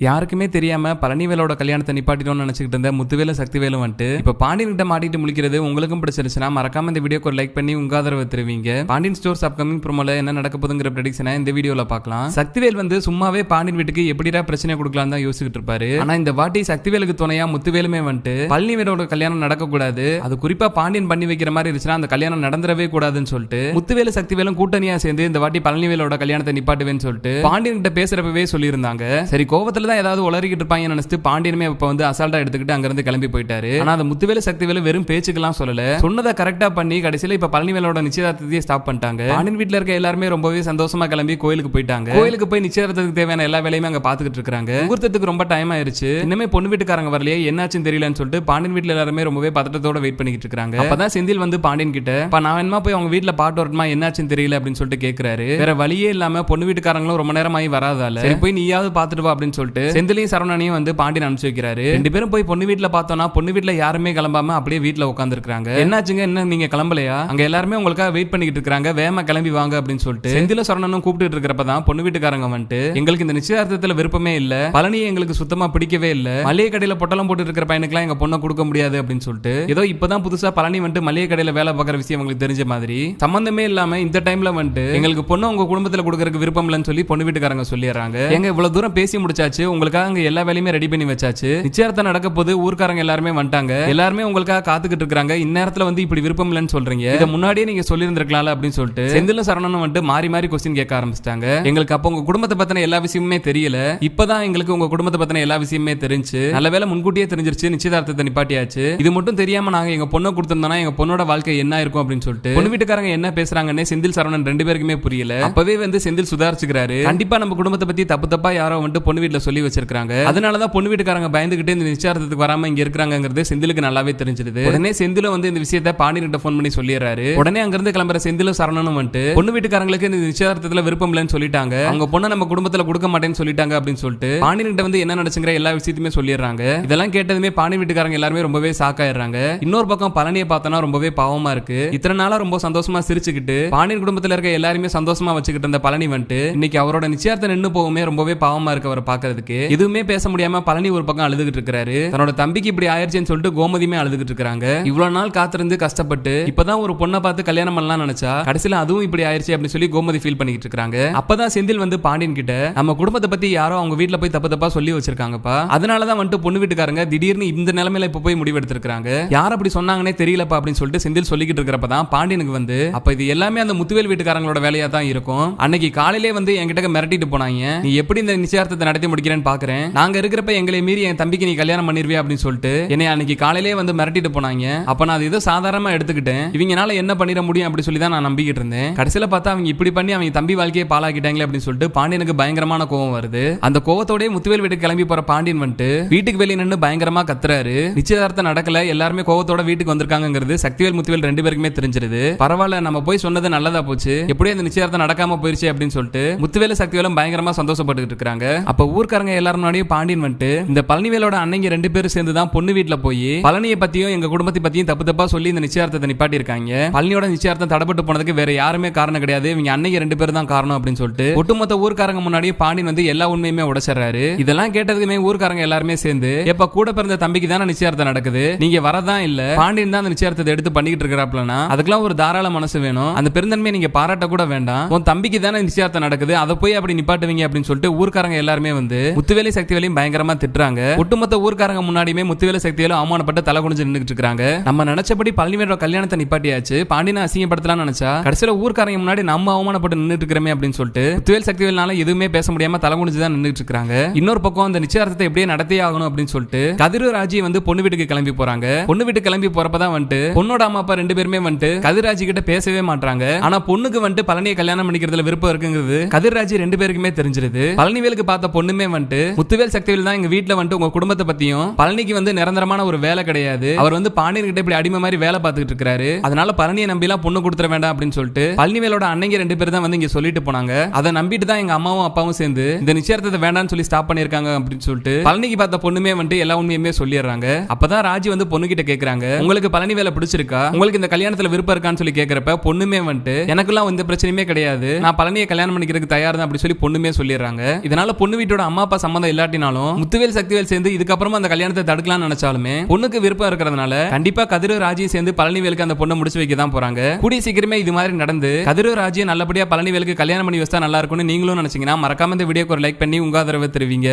யாருக்குமே தெரியாம பழனிவேலோட கல்யாணத்தை நிப்பாட்டிட்டோம்னு நினைச்சிட்டு இருந்த முத்துவேல சக்திவேலும் வந்துட்டு இப்ப பாண்டியன் கிட்ட மாட்டிட்டு முழிக்கிறது உங்களுக்கும் பிடிச்சிருச்சுன்னா மறக்காம இந்த வீடியோக்கு ஒரு லைக் பண்ணி உங்க ஆதரவு தருவீங்க. பாண்டியன் ஸ்டோர்ஸ் அப்கமிங் ப்ரோமோல என்ன நடக்க போகுதுங்கிற ப்ரெடிக்ஷனை இந்த வீடியோல பார்க்கலாம். சக்திவேல் வந்து சும்மாவே பாண்டியன் வீட்டுக்கு எப்படிடா பிரச்சனை கொடுக்கலாம் தான் யோசிச்சுட்டு இருப்பாரு. ஆனா இந்த வாட்டி சக்திவேலுக்கு துணையா முத்துவேலுமே வந்துட்டு பழனிவேலோட கல்யாணம் நடக்கக்கூடாது, அது குறிப்பா பாண்டியன் பண்ணி வைக்கிற மாதிரி இருந்துச்சுன்னா அந்த கல்யாணம் நடந்துடவே கூடாதுன்னு சொல்லிட்டு முத்துவேலு சக்திவேலும் கூட்டணியா சேர்ந்து இந்த வாட்டி பழனிவேலோட கல்யாணத்தை நிப்பாட்டுவேன்னு சொல்லிட்டு பாண்டியன் கிட்ட பேசுறப்பவே சொல்லியிருந்தாங்க. சரி கோவத்துல தான் ஏதாவது உளறிக்கிட்டு இருப்பாங்க நினைச்சிட்டு பாண்டியனுமே இப்ப வந்து அசால்ட்டா எடுத்துக்கிட்டு அங்க இருந்து கிளம்பி போயிட்டாரு. ஆனா அந்த முத்துவேலு சக்திவேலு வெறும் பேச்சுக்கெல்லாம் சொல்லல, சொன்னதை கரெக்டா பண்ணி கடைசியில இப்ப பழனிவேலோட நிச்சயதார்த்தத்தையே ஸ்டாப் பண்ணிட்டாங்க. பாண்டியன் வீட்டுல இருக்க எல்லாருமே ரொம்பவே சந்தோஷமா கிளம்பி கோயிலுக்கு போயிட்டாங்க. கோயிலுக்கு போய் நிச்சயதார்த்தத்துக்கு தேவையான எல்லா வேலையுமே அங்க பாத்துக்கிட்டு இருக்காங்க. முகூர்த்தத்துக்கு ரொம்ப டைம் ஆயிருச்சு, இன்னுமே பொண்ணு வீட்டுக்காரங்க வரலையே என்னாச்சுன்னு தெரியலன்னு சொல்லிட்டு பாண்டியன் வீட்டுல எல்லாருமே ரொம்பவே பதட்டத்தோட வெயிட் பண்ணிக்கிட்டு இருக்காங்க. அப்பதான் செந்தில் வந்து பாண்டியன் கிட்ட நான் வேணுமா போய் அவங்க வீட்டுல பாட்டு வரட்டுமா என்னாச்சுன்னு தெரியல அப்படின்னு சொல்லிட்டு கேட்கிறாரு. வேற வழியே இல்லாம பொண்ணு வீட்டுக்காரங்களும் ரொம்ப நேரமாயி வராதால சரி போய் நீயாவது பாத்துட்டு வா அப்படின்னு சொல்லிட்டு செந்திலையும் சரவணனையும் வந்து பாண்டியன் அனுப்பிச்சு வைக்கிறாரு. ரெண்டு பேரும் போய் பொண்ணு வீட்டுல பார்த்தோம்னா பொண்ணு வீட்டுல யாருமே கிளம்பாம அப்படியே வீட்டுல உட்கார்ந்து இருக்காங்க. என்னாச்சுங்க, என்ன நீங்க கிளம்பலையா? அங்க எல்லாருமே உங்களுக்காக வெயிட் பண்ணிக்கிட்டு இருக்காங்க, வேகமா கிளம்பி வாங்க அப்படின்னு சொல்லிட்டு செந்தில சரவணனும் கூப்பிட்டு இருக்கிறப்பதான் பொண்ணு வீட்டுக்காரங்க வந்துட்டு எங்களுக்கு இந்த நிச்சயதார்த்தத்துல விருப்பமே இல்ல, பழனியை எங்களுக்கு சுத்தமா பிடிக்கவே இல்ல, மளிகை கடையில பொட்டலம் போட்டு இருக்கிற பையனுக்குலாம் எங்க பொண்ணை கொடுக்க முடியாது அப்படின்னு சொல்லிட்டு ஏதோ இப்பதான் புதுசா பழனி வந்துட்டு மளிகை கடையில வேலை பார்க்குற விஷயம் உங்களுக்கு தெரிஞ்ச மாதிரி சம்பந்தமே இல்லாம இந்த டைம்ல வந்துட்டு எங்களுக்கு பொண்ணு உங்க குடும்பத்துல கொடுக்கறதுக்கு விருப்பம் இல்லைன்னு சொல்லி பொண்ணு வீட்டுக்காரங்க சொல்லிடுறாங்க. எங்க இவ்வளவு தூரம் பேசி முடிச்சாச்சு, உங்களுக்காக எல்லா வேலையுமே ரெடி பண்ணி வச்சாச்சு, நிச்சயதார்த்தம் நடக்க போது ஊர்க்காரங்க எல்லாருமே வந்துட்டாங்க, எல்லாருமே உங்களுக்காக காத்துக்கிட்டு இருக்காங்க, இந்நேரத்துல வந்து இப்படி விருப்பம் இல்லைன்னு சொல்றீங்க, இதை முன்னாடியே நீங்க சொல்லியிருந்திருக்கலாம் அப்படின்னு சொல்லிட்டு செந்திலும் சரவணனும் வந்துட்டு மாறி மாறி கொஸ்டின் கேட்க ஆரம்பிச்சிட்டாங்க. எங்களுக்கு அப்ப உங்க குடும்பத்தை பத்தின எல்லா விஷயமுமே தெரியல, இப்பதான் எங்களுக்கு உங்க குடும்பத்தை பத்தின எல்லா விஷயமே தெரிஞ்சு, நல்ல வேலை முன்கூட்டியே தெரிஞ்சிருச்சு, நிச்சயதார்த்தத்தை நிப்பாட்டியாச்சு, இது மட்டும் தெரியாம நாங்க எங்க பொண்ணை கொடுத்திருந்தோம்னா எங்க பொண்ணோட வாழ்க்கை என்ன இருக்கும் அப்படின்னு சொல்லிட்டு பொண்ணு வீட்டுக்காரங்க என்ன பேசுறாங்கன்னு செந்தில் சரவணன் ரெண்டு பேருக்குமே புரியல. அப்பவே வந்து செந்தில் சுதாரிச்சுக்கிறாரு, கண்டிப்பா நம்ம குடும்பத்தை பத்தி தப்பு தப்பா யாரோ வந்துட்டு பொண்ணு வீட்டுல சொல்லி வச்சிருக்காங்க, அதனாலதான் பொண்ணு வீட்டுக்காரங்க பயந்துகிட்டு இந்த நிச்சயதார்த்தத்துக்கு வராம இங்க இருக்காங்கிறது செந்திலுக்கு நல்லாவே தெரிஞ்சிருது. உடனே செந்திலும் வந்து இந்த விஷயத்தை பாண்டியன்கிட்ட போன் பண்ணி சொல்லிடுறாரு. உடனே அங்க இருந்து கிளம்புற செந்திலும் சரவணனும் வந்துட்டு பொண்ணு வீட்டுக்காரங்களுக்கு இந்த நிச்சயதார்த்தத்துல விருப்பம் இல்லைன்னு சொல்லிட்டாங்க, அவங்க பொண்ணை நம்ம குடும்பத்துல கொடுக்க மாட்டேன்னு சொல்லிட்டாங்க அப்படின்னு சொல்லிட்டு பாண்டியன்கிட்ட வந்து என்ன நடந்துச்சுங்கிற எல்லா விஷயத்தையுமே சொல்லிடுறாங்க. இதெல்லாம் கேட்டதுமே பாண்டியன் வீட்டுக்காரங்க எல்லாருமே ரொம்பவே ஷாக்காயிடுறாங்க. இன்னொரு பக்கம் பழனியை பார்த்தோன்னா ரொம்பவே பாவமா இருக்கு, இத்தனை நாளா ரொம்ப சந்தோஷமா சிரிச்சுக்கிட்டு பாண்டியன் குடும்பத்துல இருக்க எல்லாருமே சந்தோஷமா வச்சுக்கிட்டு இருந்த பழனி வந்துட்டு இன்னைக்கு அவரோட நிச்சயதார்த்தம் நின்று போகுமே ரொம்பவே பாவமா இருக்கு அவரை பாக்குறதுக்கு. எதுவுமே பேச முடியாம பழனி ஒரு பக்கம் அழுதுகிட்டு இருக்காரு, தன்னோட தம்பிக்கு இப்படி ஆயிடுச்சுன்னு சொல்லிட்டு கோமதியுமே அழுதுகிட்டு இருக்காங்க. இவ்வளவு நாள் காத்திருந்து கஷ்டப்பட்டு இப்பதான் ஒரு பொண்ணை பார்த்து கல்யாணம் பண்ணலாம் நினைச்சா கடைசியில அதுவும் இப்படி ஆயிடுச்சு அப்படின்னு சொல்லி கோமதி ஃபீல் பண்ணிட்டு இருக்காங்க. அப்பதான் செந்தில் வந்து பாண்டியன் கிட்ட நம்ம குடும்பத்தை பத்தி யாரோ அவங்க வீட்டுல போய் தப்பு தப்பா சொல்லி வச்சிருக்காங்கப்பா, அதனாலதான் வந்துட்டு பொண்ணு வீட்டுக்காரங்க திடீர்னு இந்த நிலைமையில இப்ப போய் முடிவு எடுத்திருக்காங்க, யார் அப்படி சொன்னாங்கன்னே தெரியலப்பா அப்படின்னு சொல்லிட்டு செந்தில் சொல்லிக்கிட்டு இருக்கிறப்பதான் பாண்டியனுக்கு வந்து அப்ப இது எல்லாமே அந்த முத்துவேல் வீட்டுக்காரங்களோட வேலையா தான் இருக்கும், அன்னைக்கு காலையிலே வந்து என்கிட்ட மிரட்டிட்டு போனாங்க, நீ எப்படி இந்த நிச்சயதார்த்தத்தை நடத்தி முடிக்கிறேன்னு பாக்குறேன், நாங்க இருக்கிறப்ப எங்களை மீறி என் தம்பிக்கு நீ கல்யாணம் பண்ணிருவியா அப்படின்னு சொல்லிட்டு என்னை அன்னைக்கு காலையிலே வந்து மிரட்டிட்டு போனாங்க, அப்ப நான் அது ஏதோ சாதாரணமா எடுத்துக்கிட்டேன், இவங்கனால என்ன பண்ணிட முடியும் அப்படி சொல்லி தான் நான் நம்பிக்கிட்டு இருந்தேன், கடைசியில பார்த்தா அவங்க இப்படி பண்ணி அவங்க தம்பி வாழ்க்கையை பாலாக்கிட்டாங்களே அப்படின்னு சொல்லிட்டு பாண்டியனுக்கு பயங்கரமான கோவம் வருது. அந்த கோவத்தோடய முத்துவேல் வீட்டுக்கு கிளம்பி போற பாண்டியன் வந்துட்டு வீட்டுக்கு வெளியே நின்று பயங்கரமா கத்துறாரு, நிச்சயதார்த்தம் நடக்கல, எல்லாருமே கோவத்தோட வீட்டுக்கு வந்திருக்காங்கிறது சக்திவேல் முத்துவேல் ரெண்டு பேருக்குமே தெரிஞ்சிருது. பரவாயில்ல நம்ம போய் சொன்னது நல்லதா போச்சு, எப்படியே இந்த நிச்சயதார்த்தம் நடக்காம போயிருச்சு அப்படின்னு சொல்லிட்டு முத்துவேல சக்திவேலும் பயங்கரமா சந்தோஷப்பட்டு இருக்காங்க. அப்ப ஊர்க்காரங்க எல்லாரும் முன்னாடியே பாண்டியன் வந்துட்டு இந்த பழனிவேலோட அன்னைங்க ரெண்டு பேரும் சேர்ந்து தான் பொண்ணு வீட்டுல போய் பழனியை பத்தியும் எங்க குடும்பத்தை பத்தியும் தப்பு தப்பா சொல்லி இந்த நிச்சயதார்த்தத்தை நிப்பாட்டி இருக்காங்க, பழனியோட நிச்சயதார்த்தம் தடப்பட்டு போனதுக்கு வேற யாருமே காரணம் கிடையாது, இவங்க அன்னைங்க ரெண்டு பேரும் தான் காரணம் அப்படின்னு சொல்லிட்டு ஒட்டுமொத்த ஊர்க்காரங்க முன்னாடியே பாண்டியன் வந்து எல்லா உண்மையுமே உடைச்சறாரு. இதெல்லாம் கேட்டதுமே ஊர்க்காரங்க எல்லாருமே சேர்ந்து எப்ப கூட பிறந்த தம்பிக்கு தானே நிச்சயதார்த்தம் நடக்குது, நீங்க வரதான் இல்ல, பாண்டியன் தான் அந்த நிச்சயதார்த்தத்தை எடுத்து பண்ணிக்கிட்டு இருக்கிறாப்லனா அதுக்கெல்லாம் ஒரு தாராள மனசு வேணும், அந்த பெருந்தன்மையை நீங்க பாராட்ட கூட வேண்டாம், உன் தம்பிக்கு தானே நிச்சயதார்த்தம் நடக்குது, அதை போய் அப்படி நிப்பாட்டுவீங்க அப்படின்னு சொல்லிட்டு ஊர்க்காரங்க எல்லாருமே வந்து முத்துவேலி சக்திவேலையும் பயங்கரமா திட்டுறாங்க. ஒட்டுமொத்த ஊர்க்காரங்க முன்னாடியுமே முத்துவேலி சக்திவேலும் அவமானப்பட்டு தலை குனிஞ்சு நின்னுட்டு இருக்காங்க. நம்ம நினைச்சபடி பழனிவேலோட கல்யாணத்தை நிப்பாட்டியாச்சு, பாண்டியனை அசிங்கப்படுத்தலாம் நினைச்சா கடைசியில ஊர்க்காரங்க முன்னாடி நம்ம அவமானப்பட்டு நின்னுட்டு இருக்கிறோமே அப்படின்னு சொல்லிட்டு முத்துவேல் சக்திவேல்னால எதுவுமே பேச முடியாம தலை குனிஞ்சு தான் நின்னுட்டு இருக்காங்க. இன்னொரு பக்கம் அந்த நிச்சயதார்த்தத்தை எப்படியே நடத்தே ஆகணும் அப்படின்னு சொல்லிட்டு கதிராஜி வந்து பொண்ணு வீட்டுக்கு கிளம்பி போறாங்க. பொண்ணு வீட்டுக்கு கிளம்பி போறப்பதான் வந்துட்டு பொண்ணோட அம்மா அப்பா ரெண்டு பேருமே வந்துட்டு கதிராஜி கிட்ட பேசவே மாட்டாங்க. ஆனா பொண்ணுக்கு வந்துட்டு பழனியை கல்யாணம் பண்ணிக்கிறதுல விருப்பம் இருக்குங்கிறது கதிராஜி ரெண்டு பேருக்குமே தெரிஞ்சிருது. பழனிவேலுக்கு பார்த்த பொண்ணுமே வந்துட்டு முத்துவேல் சக்திவேல் தான் எங்க வீட்டுல வந்துட்டு உங்க குடும்பத்தை பத்தியும் பழனிக்கு வந்து நிரந்தரமான ஒரு வேலை கிடையாது, அவர் வந்து பாண்டியன் கிட்ட இப்படி அடிமை மாதிரி வேலை பார்த்துட்டு இருக்காரு, அதனால பழனியை நம்பி எல்லாம் பொண்ணு கொடுத்துட வேண்டாம் அப்படின்னு சொல்லிட்டு பழனிவேலோட அன்னைங்க ரெண்டு பேரும் தான் வந்து இங்க சொல்லிட்டு போனாங்க. அதை நம்பிட்டு தான் எங்க அம்மாவும் அப்பாவும் சேர்ந்து இந்த நிச்சயதார்த்தத்தை வேண்டாம்னு சொல்லி ஸ்டாப் பண்ணிருக்காங்க அப்படின்னு சொல்லிட்டு பழனிக்கு பார்த்த பொண்ணுமே வந்துட்டு எல்லா உண்மையுமே சொல்லிடுறாங்க. அப்பதான் ராஜி வந்து பொண்ணு கிட்ட கேக்குறாங்க, உங்களுக்கு பழனி வேலை பிடிச்சிருக்கா, உங்களுக்கு இந்த கல்யாணத்துல விருப்பம் இருக்கான்னு சொல்லி கேக்குறப்ப பொண்ணுமே வந்துட்டு எனக்குலாம் எந்த பிரச்சனையுமே கிடையாது, நான் பழனியை கல்யாணம் பண்ணிக்கிறதுக்கு தயார் தான் அப்படி சொல்லி பொண்ணுமே சொல்லிடுறாங்க. இதனால பொண்ணு வீட்டோட அம்மா அப்பா சம்மந்தம் இல்லாட்டினாலும் முத்துவேல் சக்திவேல் சேர்ந்து இதுக்கப்புறமா அந்த கல்யாணத்தை தடுக்கலாம்னு நினைச்சாலுமே பொண்ணுக்கு விருப்பம் இருக்கிறதுனால கண்டிப்பா கதிரோ ராஜியும் சேர்ந்து பழனிவேலுக்கு அந்த பொண்ணை முடிச்சு வைக்க தான் போறாங்க. கூடிய சீக்கிரமே இது மாதிரி நடந்து கதிரோ ராஜியை நல்லபடியா பழனிவேலுக்கு கல்யாணம் பண்ணி வச்சா நல்லா இருக்கும்னு நீங்களும் நினைச்சீங்கன்னா மறக்காம இந்த வீடியோக்கு ஒரு லைக் பண்ணி உங்க ஆதரவை தெரிவிங்க.